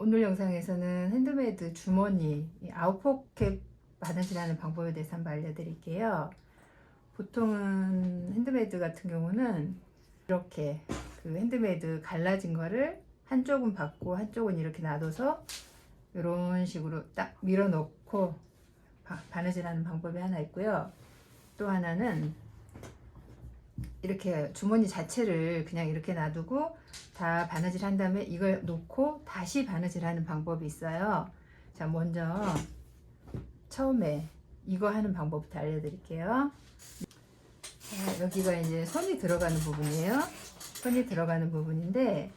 오늘 영상에서는 핸드메이드 주머니 아웃포켓 바느질하는 방법에 대해서 한번 알려드릴게요. 보통은 핸드메이드 같은 경우는 이렇게 그 핸드메이드 갈라진 거를 한쪽은 받고 한쪽은 이렇게 놔둬서 이런 식으로 딱 밀어 넣고 바느질하는 방법이 하나 있고요. 또 하나는 이렇게 주머니 자체를 그냥 이렇게 놔두고 다 바느질 한 다음에 이걸 놓고 다시 바느질 하는 방법이 있어요. 자, 먼저 처음에 이거 하는 방법부터 알려드릴게요. 자, 여기가 이제 손이 들어가는 부분이에요. 손이 들어가는 부분인데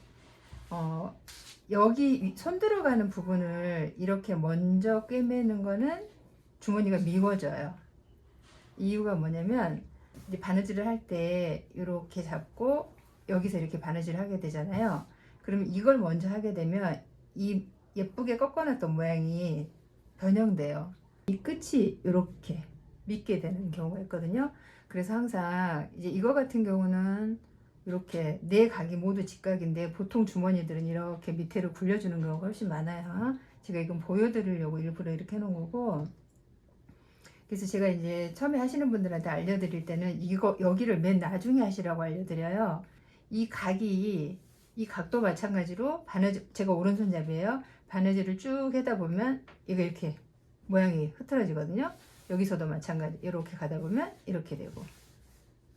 여기 손 들어가는 부분을 이렇게 먼저 꿰매는 거는 주머니가 미워져요. 이유가 뭐냐면 이제 바느질을 할 때 이렇게 잡고 여기서 이렇게 바느질을 하게 되잖아요. 그러면 이걸 먼저 하게 되면 이 예쁘게 꺾어놨던 모양이 변형돼요. 이 끝이 이렇게 밑게 되는 경우가 있거든요. 그래서 항상 이제 이거 같은 경우는 이렇게 네 각이 모두 직각인데 보통 주머니들은 이렇게 밑에를 굴려주는 경우가 훨씬 많아요. 제가 이건 보여드리려고 일부러 이렇게 해놓은 거고, 그래서 제가 이제 처음에 하시는 분들한테 알려드릴 때는 이거 여기를 맨 나중에 하시라고 알려드려요. 이 각도 마찬가지로 바느질, 제가 오른손잡이에요. 바느질을 쭉 하다 보면 이거 이렇게 모양이 흐트러지거든요. 여기서도 마찬가지. 이렇게 가다 보면 이렇게 되고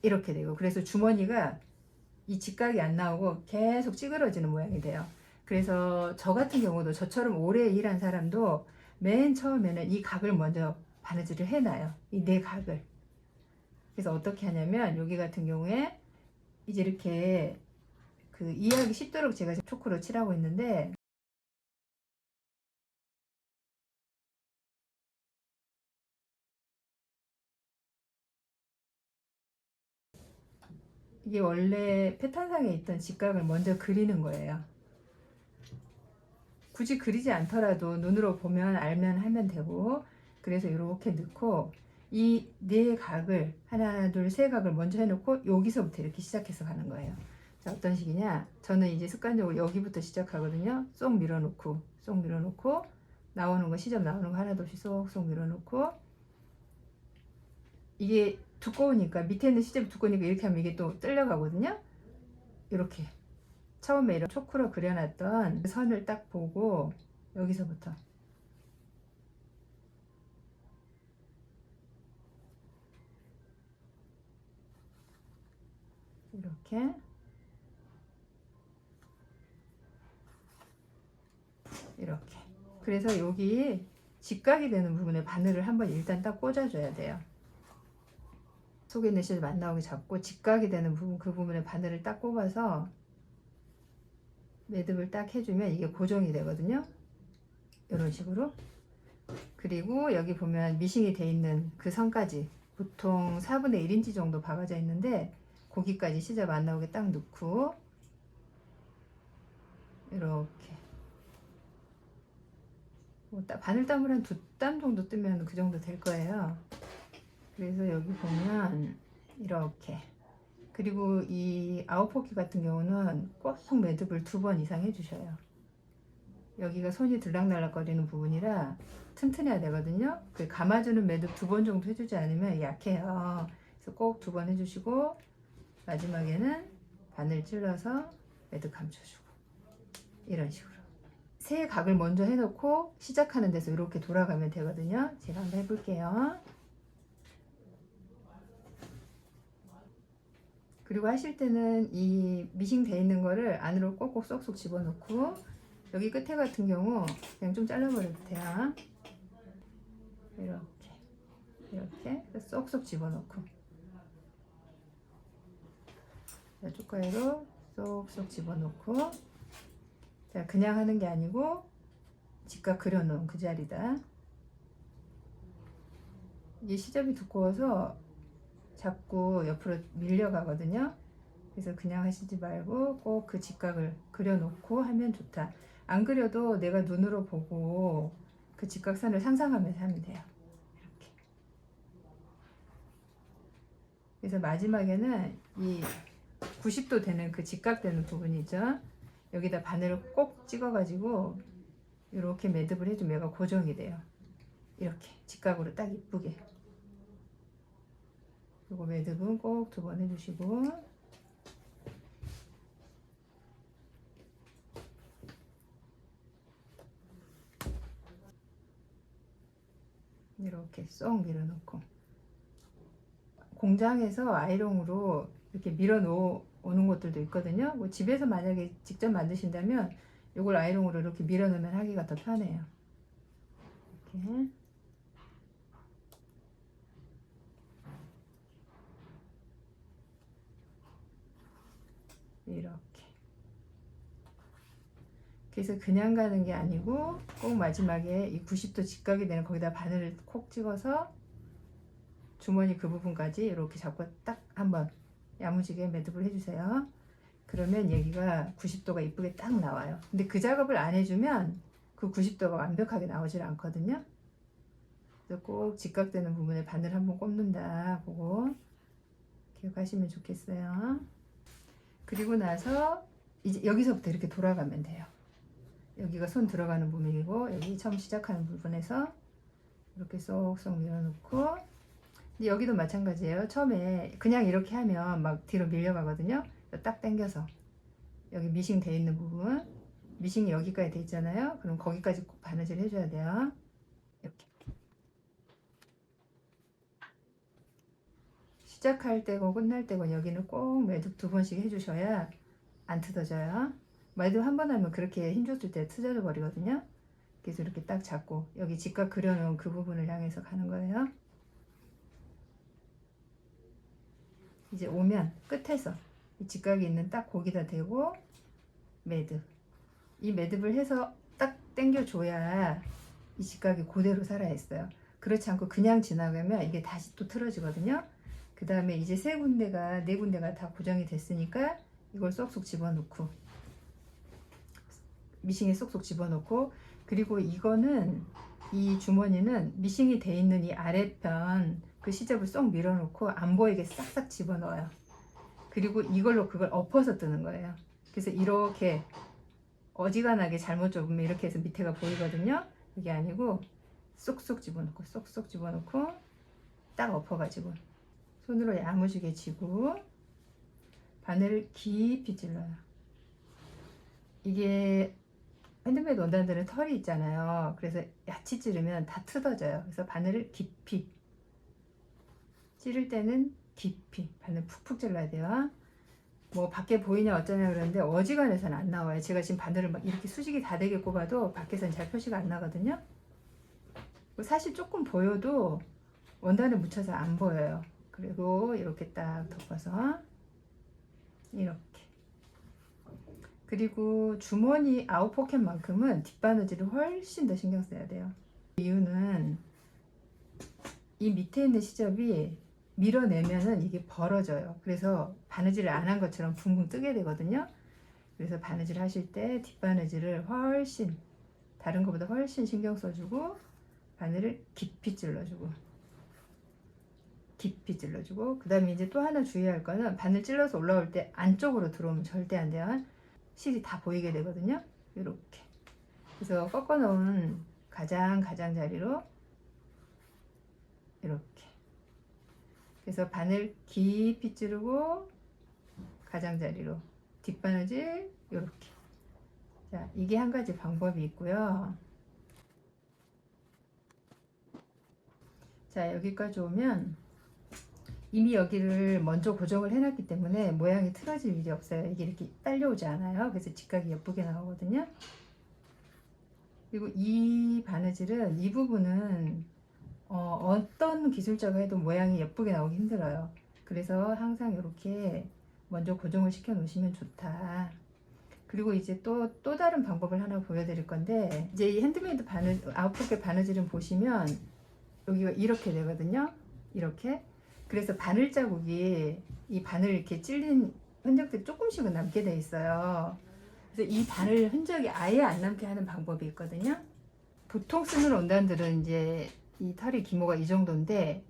이렇게 되고, 그래서 주머니가 이 직각이 안 나오고 계속 찌그러지는 모양이 돼요. 그래서 저 같은 경우도, 저처럼 오래 일한 사람도 맨 처음에는 이 각을 먼저 바느질을 해놔요. 이 네 각을. 그래서 어떻게 하냐면 여기 같은 경우에 이제 이렇게 그 이해하기 쉽도록 제가 초크로 칠하고 있는데, 이게 원래 패턴상에 있던 직각을 먼저 그리는 거예요. 굳이 그리지 않더라도 눈으로 보면 알면 하면 되고, 그래서 이렇게 넣고 이 네 각을 하나 둘 세 각을 먼저 해놓고 여기서부터 이렇게 시작해서 가는 거예요. 자, 어떤 식이냐, 저는 이제 습관적으로 여기부터 시작하거든요. 쏙 밀어놓고 쏙 밀어놓고 나오는 거, 시접 나오는 거 하나도 없이 쏙쏙 밀어놓고, 이게 두꺼우니까 밑에 있는 시접이 두꺼우니까 이렇게 하면 이게 또 뜰려가거든요. 이렇게 처음에 이런 초크로 그려놨던 선을 딱 보고 여기서부터 이렇게 이렇게, 그래서 여기 직각이 되는 부분에 바늘을 한번 일단 딱 꽂아줘야 돼요. 속에 있는 실을 안 나오게 잡고 직각이 되는 부분, 그 부분에 바늘을 딱 꼽아서 매듭을 딱 해주면 이게 고정이 되거든요. 이런 식으로. 그리고 여기 보면 미싱이 돼 있는 그 선까지 보통 4분의 1인치 정도 박아져 있는데 거기까지 시접 안 나오게 딱 넣고 이렇게 뭐 바늘땀을 한 2땀 정도 뜨면 그 정도 될 거예요. 그래서 여기 보면 이렇게, 그리고 이 아웃포켓 같은 경우는 꼭 매듭을 2번 이상 해주셔요. 여기가 손이 들락날락거리는 부분이라 튼튼해야 되거든요. 그 감아주는 매듭 2번 정도 해주지 않으면 약해요. 그래서 꼭 2번 해주시고 마지막에는 바늘 찔러서 매듭 감춰주고, 이런 식으로 세 각을 먼저 해놓고 시작하는 데서 이렇게 돌아가면 되거든요. 제가 한번 해볼게요. 그리고 하실 때는 이 미싱 돼 있는 거를 안으로 꼭꼭 쏙쏙 집어넣고, 여기 끝에 같은 경우 그냥 좀 잘라버려도 돼요. 이렇게 쏙쏙 집어넣고, 쪽가위로 쏙쏙 집어넣고, 자, 그냥 하는 게 아니고 직각 그려놓은 그 자리다. 이게 시접이 두꺼워서 자꾸 옆으로 밀려가거든요. 그래서 그냥 하시지 말고 꼭 그 직각을 그려놓고 하면 좋다. 안 그려도 내가 눈으로 보고 그 직각선을 상상하면서 하면 돼요. 이렇게. 그래서 마지막에는 이 90도 되는 그 직각되는 부분이죠. 여기다 바늘을 꼭 찍어가지고 이렇게 매듭을 해주면 얘가 고정이 돼요. 이렇게 직각으로 딱 이쁘게. 그리고 매듭은 꼭 2번 해주시고, 이렇게 쏙 밀어놓고, 공장에서 아이롱으로 이렇게 밀어 놓는 것들도 있거든요. 뭐 집에서 만약에 직접 만드신다면 이걸 아이롱으로 이렇게 밀어 놓으면 하기가 더 편해요. 이렇게. 이렇게. 그래서 그냥 가는 게 아니고 꼭 마지막에 이 90도 직각이 되는 거기다 바늘을 콕 찍어서 주머니 그 부분까지 이렇게 잡고 딱 한번 야무지게 매듭을 해주세요. 그러면 여기가 90도가 이쁘게 딱 나와요. 근데 그 작업을 안 해주면 그 90도가 완벽하게 나오질 않거든요. 그래서 꼭 직각되는 부분에 바늘 한번 꼽는다 보고 기억하시면 좋겠어요. 그리고 나서 이제 여기서부터 이렇게 돌아가면 돼요. 여기가 손 들어가는 부분이고, 여기 처음 시작하는 부분에서 이렇게 쏙쏙 밀어놓고, 여기도 마찬가지예요. 처음에 그냥 이렇게 하면 막 뒤로 밀려가거든요. 딱 당겨서 여기 미싱 돼 있는 부분, 미싱이 여기까지 돼 있잖아요. 그럼 거기까지 꼭 바느질 해줘야 돼요. 이렇게 시작할 때고 끝날 때고 여기는 꼭 매듭 2번씩 해주셔야 안 뜯어져요. 매듭 한 번 하면 그렇게 힘줬을 때 뜯어져 버리거든요. 그래서 이렇게 딱 잡고 여기 직각 그려놓은 그 부분을 향해서 가는 거예요. 이제 오면 끝에서 이 직각이 있는 딱 거기다 대고 매듭, 이 매듭을 해서 딱 당겨줘야 이 직각이 그대로 살아있어요. 그렇지 않고 그냥 지나가면 이게 다시 또 틀어지거든요. 그 다음에 이제 3군데가 4군데가 다 고정이 됐으니까 이걸 쏙쏙 집어넣고, 미싱에 쏙쏙 집어넣고, 그리고 이거는 이 주머니는 미싱이 돼 있는 이 아래편 그 시접을 쏙 밀어놓고 안 보이게 싹싹 집어넣어요. 그리고 이걸로 그걸 엎어서 뜨는 거예요. 그래서 이렇게 어지간하게 잘못 접으면 이렇게 해서 밑에가 보이거든요. 그게 아니고 쏙쏙 집어넣고 쏙쏙 집어넣고 딱 엎어가지고 손으로 야무지게 쥐고 바늘을 깊이 찔러요. 이게 핸드메이드 원단들은 털이 있잖아요. 그래서 야치 찌르면 다 뜯어져요. 그래서 바늘을 깊이, 찌를 때는 깊이 바늘 푹푹 찔러야 돼요. 뭐 밖에 보이냐 어쩌냐 그러는데 어지간해서는 안 나와요. 제가 지금 바늘을 막 이렇게 수직이 다 되게 꼽아도 밖에서는 잘 표시가 안 나거든요. 사실 조금 보여도 원단에 묻혀서 안 보여요. 그리고 이렇게 딱 덮어서 이렇게. 그리고 주머니 아웃포켓만큼은 뒷바느질을 훨씬 더 신경 써야 돼요. 이유는 이 밑에 있는 시접이 밀어내면은 이게 벌어져요. 그래서 바느질을 안 한 것처럼 붕붕 뜨게 되거든요. 그래서 바느질 하실 때 뒷바느질을 훨씬 다른 것보다 훨씬 신경 써주고 바늘을 깊이 찔러주고 깊이 찔러주고, 그 다음에 이제 또 하나 주의할 거는 바늘 찔러서 올라올 때 안쪽으로 들어오면 절대 안 돼요. 실이 다 보이게 되거든요. 이렇게. 그래서 꺾어 놓은 가장자리로 이렇게. 그래서 바늘 깊이 찌르고 가장자리로 뒷바느질 이렇게. 자, 이게 한 가지 방법이 있고요. 자, 여기까지 오면 이미 여기를 먼저 고정을 해놨기 때문에 모양이 틀어질 일이 없어요. 이게 이렇게 딸려오지 않아요. 그래서 직각이 예쁘게 나오거든요. 그리고 이 바느질은 이 부분은 어떤 기술자가 해도 모양이 예쁘게 나오기 힘들어요. 그래서 항상 이렇게 먼저 고정을 시켜 놓으시면 좋다. 그리고 이제 또 다른 방법을 하나 보여드릴 건데, 이제 이 핸드메이드 아웃포켓 바느질은 보시면 여기가 이렇게 되거든요. 이렇게. 그래서 바늘 자국이 이 바늘 이렇게 찔린 흔적들이 조금씩은 남게 돼 있어요. 그래서 이 바늘 흔적이 아예 안 남게 하는 방법이 있거든요. 보통 쓰는 원단들은 이제 이 털이 기모가 이 정도인데,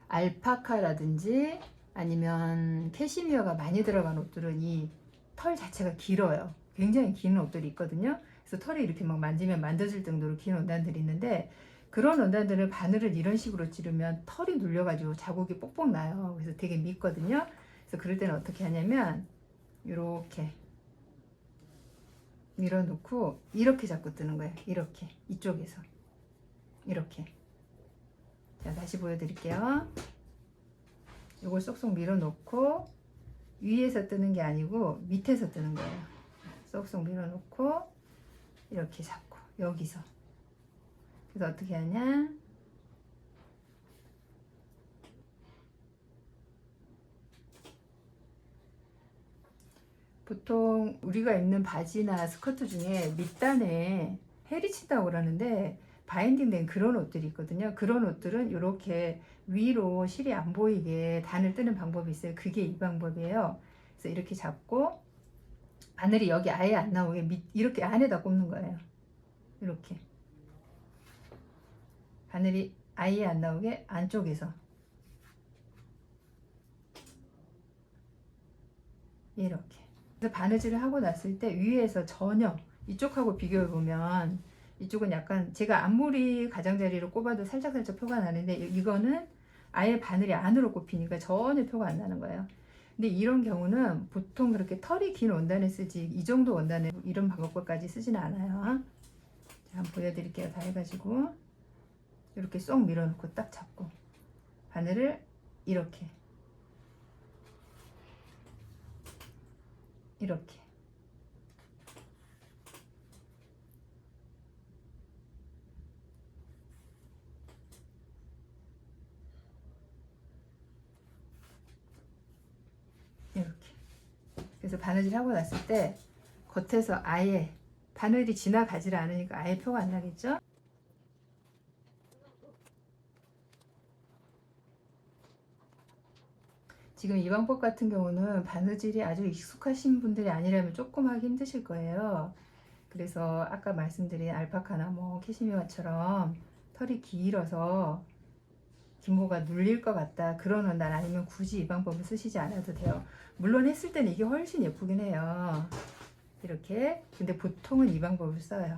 알파카라든지 아니면 캐시미어가 많이 들어간 옷들은 이 털 자체가 길어요. 굉장히 긴 옷들이 있거든요. 그래서 털이 이렇게 막 만지면 만져질 정도로 긴 원단들이 있는데, 그런 원단들은 바늘을 이런 식으로 찌르면 털이 눌려가지고 자국이 뽁뽁 나요. 그래서 되게 밉거든요. 그래서 그럴 때는 어떻게 하냐면 이렇게 밀어놓고 이렇게 잡고 뜨는 거예요. 이렇게 이쪽에서 이렇게. 자, 다시 보여드릴게요. 이걸 쏙쏙 밀어놓고 위에서 뜨는 게 아니고 밑에서 뜨는 거예요. 쏙쏙 밀어놓고 이렇게 잡고 여기서. 그래서 어떻게 하냐? 보통 우리가 입는 바지나 스커트 중에 밑단에 해리 친다고 그러는데, 바인딩 된 그런 옷들이 있거든요. 그런 옷들은 이렇게 위로 실이 안 보이게 단을 뜨는 방법이 있어요. 그게 이 방법이에요. 그래서 이렇게 잡고 바늘이 여기 아예 안 나오게 이렇게 안에다 꼽는 거예요. 이렇게 바늘이 아예 안 나오게 안쪽에서 이렇게. 그래서 바느질을 하고 났을 때 위에서 전혀 이쪽하고 비교해 보면 이쪽은 약간 제가 앞머리 가장자리로 꼽아도 살짝살짝 표가 나는데, 이거는 아예 바늘이 안으로 꼽히니까 전혀 표가 안 나는 거예요. 근데 이런 경우는 보통 그렇게 털이 긴 원단에 쓰지, 이 정도 원단에 이런 방법까지 쓰지는 않아요. 자, 한번 보여드릴게요. 다 해가지고 이렇게 쏙 밀어놓고 딱 잡고 바늘을 이렇게 이렇게 이렇게. 그래서 바느질 하고 났을 때 겉에서 아예 바늘이 지나가지를 않으니까 아예 표가 안 나겠죠? 지금 이 방법 같은 경우는 바느질이 아주 익숙하신 분들이 아니라면 조금 하기 힘드실 거예요. 그래서 아까 말씀드린 알파카나 뭐 캐시미어처럼 털이 길어서 기모가 눌릴 것 같다, 그런 원단 아니면 굳이 이 방법을 쓰시지 않아도 돼요. 물론 했을 때는 이게 훨씬 예쁘긴 해요. 이렇게. 근데 보통은 이 방법을 써요.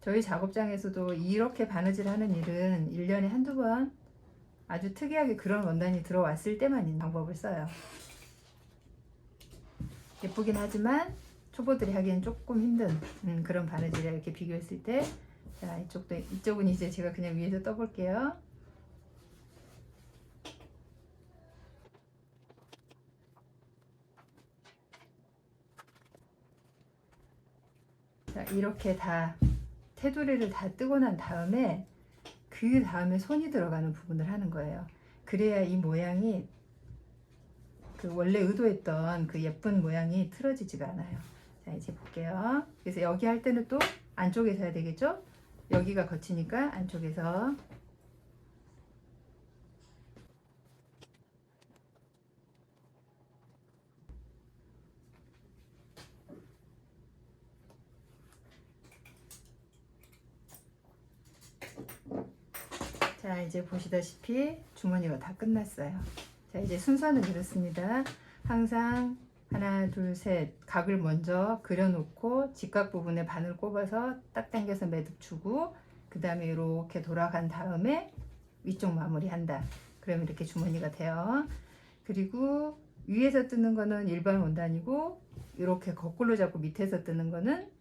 저희 작업장에서도 이렇게 바느질 하는 일은 1년에 한두 번, 아주 특이하게 그런 원단이 들어왔을 때만 있는 방법을 써요. 예쁘긴 하지만 초보들이 하기엔 조금 힘든 그런 바느질이에요. 이렇게 비교했을 때. 자, 이쪽은 이제 제가 그냥 위에서 떠볼게요. 자, 이렇게 다 테두리를 다 뜨고 난 다음에 그 다음에 손이 들어가는 부분을 하는 거예요. 그래야 이 모양이 그 원래 의도했던 그 예쁜 모양이 틀어지지가 않아요. 자, 이제 볼게요. 그래서 여기 할 때는 또 안쪽에서 해야 되겠죠? 여기가 거치니까 안쪽에서. 자, 이제 보시다시피 주머니가 다 끝났어요. 자, 이제 순서는 이렇습니다. 항상 하나, 둘, 셋 각을 먼저 그려놓고 직각 부분에 바늘 꼽아서 딱 당겨서 매듭 주고, 그 다음에 이렇게 돌아간 다음에 위쪽 마무리 한다. 그러면 이렇게 주머니가 돼요. 그리고 위에서 뜨는 거는 일반 원단이고, 이렇게 거꾸로 잡고 밑에서 뜨는 거는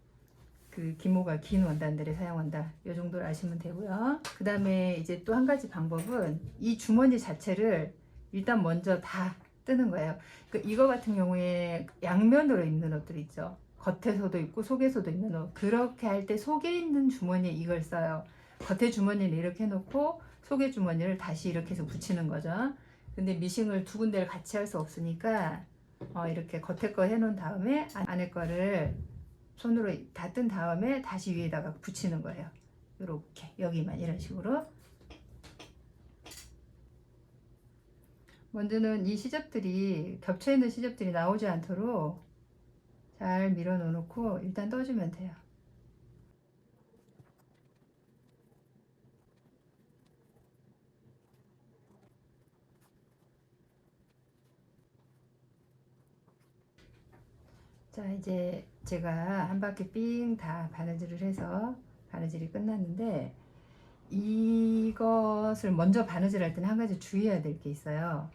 그 기모가 긴 원단들을 사용한다. 이 정도를 아시면 되고요. 그 다음에 이제 또 한 가지 방법은 이 주머니 자체를 일단 먼저 다 뜨는 거예요. 이거 같은 경우에 양면으로 입는 옷들 있죠. 겉에서도 입고 속에서도 입는 옷. 그렇게 할 때 속에 있는 주머니에 이걸 써요. 겉에 주머니를 이렇게 해놓고 속에 주머니를 다시 이렇게 해서 붙이는 거죠. 근데 미싱을 두 군데를 같이 할 수 없으니까 이렇게 겉에 거 해놓은 다음에 안에 거를 손으로 다 뜬 다음에 다시 위에다가 붙이는 거예요. 이렇게 여기만 이런 식으로. 먼저는 이 시접들이 겹쳐 있는 시접들이 나오지 않도록 잘 밀어 놓고 일단 떠주면 돼요. 자, 이제 제가 한 바퀴 삥 다 바느질을 해서 바느질이 끝났는데, 이것을 먼저 바느질할 때는 한 가지 주의해야 될 게 있어요.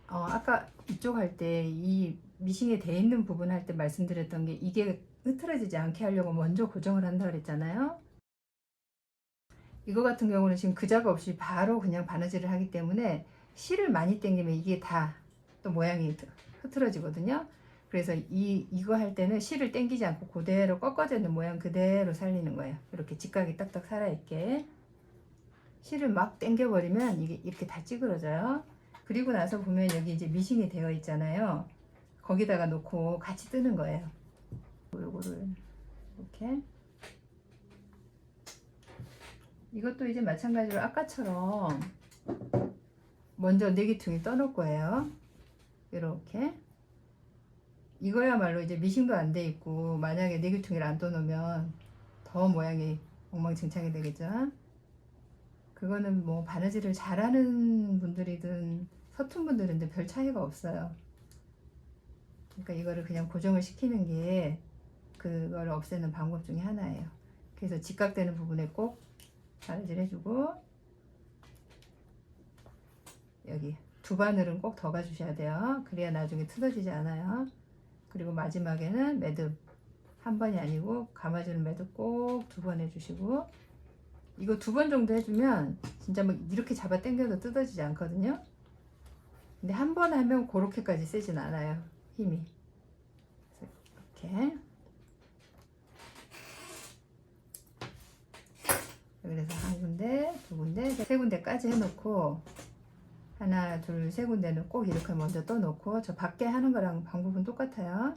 아까 이쪽 할 때 이 미싱에 돼 있는 부분 할 때 말씀드렸던 게, 이게 흐트러지지 않게 하려고 먼저 고정을 한다 그랬잖아요. 이거 같은 경우는 지금 그자가 없이 바로 그냥 바느질을 하기 때문에 실을 많이 당기면 이게 다 또 모양이 흐트러지거든요. 그래서 이거 할 때는 실을 당기지 않고 그대로 꺾어져 있는 모양 그대로 살리는 거예요. 이렇게 직각이 딱딱 살아있게. 실을 막 당겨버리면 이게 이렇게 다 찌그러져요. 그리고 나서 보면 여기 이제 미싱이 되어 있잖아요. 거기다가 놓고 같이 뜨는 거예요. 요거를 이렇게. 이것도 이제 마찬가지로 아까처럼 먼저 내기퉁이 떠놓을 거예요. 이렇게. 이거야말로 이제 미싱도 안 돼 있고 만약에 내기퉁이를 안 떠놓으면 더 모양이 엉망진창이 되겠죠. 그거는 뭐 바느질을 잘하는 분들이든 서툰 분들인데 별 차이가 없어요. 그러니까 이거를 그냥 고정을 시키는 게 그걸 없애는 방법 중에 하나예요. 그래서 직각되는 부분에 꼭 바느질 해주고, 여기 두 바늘은 꼭 더 가주셔야 돼요. 그래야 나중에 틀어지지 않아요. 그리고 마지막에는 매듭 한 번이 아니고 감아주는 매듭 꼭 두 번 해주시고, 이거 두 번 정도 해주면 진짜 뭐 이렇게 잡아 당겨도 뜯어지지 않거든요. 근데 한 번 하면 그렇게까지 세진 않아요, 힘이. 이렇게. 그래서 한 군데, 두 군데, 세 군데까지 해놓고, 하나, 둘, 세 군데는 꼭 이렇게 먼저 떠놓고, 저 밖에 하는 거랑 방법은 똑같아요.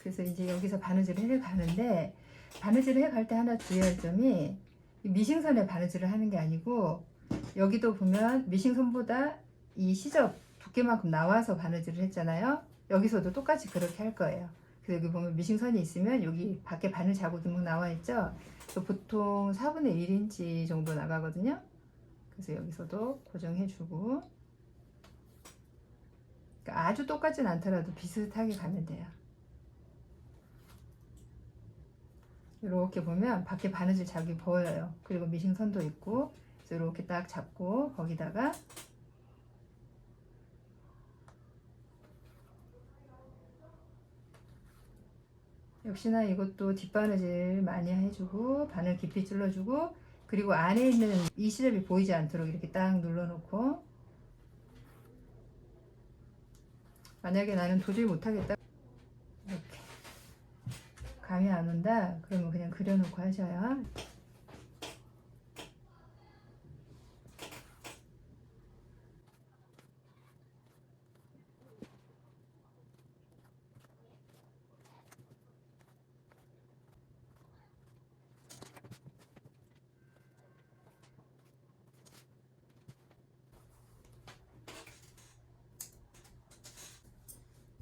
그래서 이제 여기서 바느질을 해 가는데, 바느질을 해 갈 때 하나 주의할 점이, 미싱선에 바느질을 하는 게 아니고, 여기도 보면 미싱선보다 이 시접 두께만큼 나와서 바느질을 했잖아요. 여기서도 똑같이 그렇게 할 거예요. 그래서 여기 보면 미싱선이 있으면 여기 밖에 바늘 자국이 막 나와 있죠. 보통 4분의 1인치 정도 나가거든요. 그래서 여기서도 고정해주고, 그러니까 아주 똑같진 않더라도 비슷하게 가면 돼요. 이렇게 보면 밖에 바느질 자국이 보여요. 그리고 미싱선도 있고, 그래서 이렇게 딱 잡고 거기다가 역시나 이것도 뒷바느질 많이 해주고 바늘 깊이 찔러주고, 그리고 안에 있는 이 시접이 보이지 않도록 이렇게 딱 눌러놓고, 만약에 나는 도저히 못하겠다, 이렇게 감이 안 온다 그러면 그냥 그려놓고 하셔요.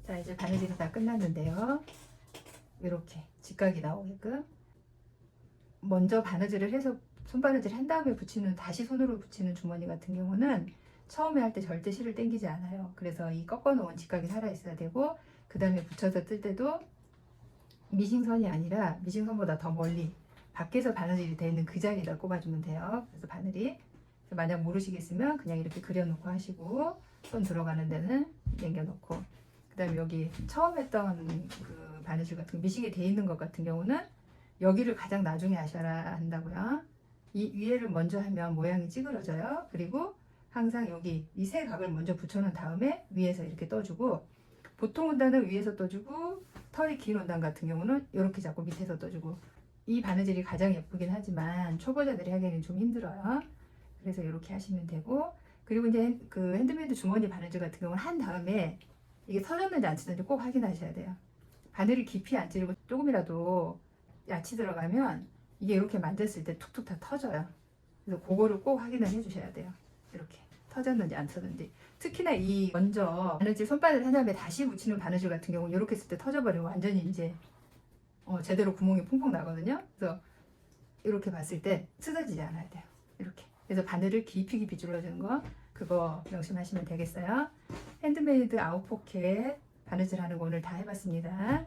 자, 이제 바느질이 다 끝났는데요. 이렇게 직각이 나오게끔 먼저 바느질을 해서 손바느질 한 다음에 붙이는, 다시 손으로 붙이는 주머니 같은 경우는 처음에 할 때 절대 실을 당기지 않아요. 그래서 이 꺾어 놓은 직각이 살아 있어야 되고, 그 다음에 붙여서 뜰 때도 미싱선이 아니라 미싱선보다 더 멀리 밖에서 바느질이 되어 있는 그 자리에다 꼽아주면 돼요. 그래서 바늘이, 그래서 만약 모르시겠으면 그냥 이렇게 그려놓고 하시고, 손 들어가는 데는 남겨놓고, 그 다음에 여기 처음 했던 그 바느질 같은 미싱이 되어 있는 것 같은 경우는 여기를 가장 나중에 하셔야 한다고요. 이 위에를 먼저 하면 모양이 찌그러져요. 그리고 항상 여기 이 세 각을 먼저 붙여놓은 다음에 위에서 이렇게 떠주고, 보통 원단은 위에서 떠주고, 털이 긴 원단 같은 경우는 이렇게 잡고 밑에서 떠주고, 이 바느질이 가장 예쁘긴 하지만 초보자들이 하기에는 좀 힘들어요. 그래서 이렇게 하시면 되고, 그리고 이제 그 핸드메이드 주머니 바느질 같은 경우는 한 다음에 이게 터졌는지 안 터졌는지 꼭 확인하셔야 돼요. 바늘이 깊이 안 찌르고 조금이라도 야치 들어가면 이게 이렇게 만졌을 때 툭툭 다 터져요. 그래서 그거를 꼭 확인을 해 주셔야 돼요. 이렇게 터졌는지 안 터졌는지. 특히나 이 먼저 바느질 손바늘 한 다음에 다시 붙이는 바느질 같은 경우 이렇게 했을 때 터져버리면 완전히 이제 제대로 구멍이 퐁퐁 나거든요. 그래서 이렇게 봤을 때 뜯어지지 않아야 돼요. 이렇게. 그래서 바늘을 깊이 줄여주는 거 그거 명심하시면 되겠어요. 핸드메이드 아웃포켓 바느질하는 거 오늘 다 해봤습니다.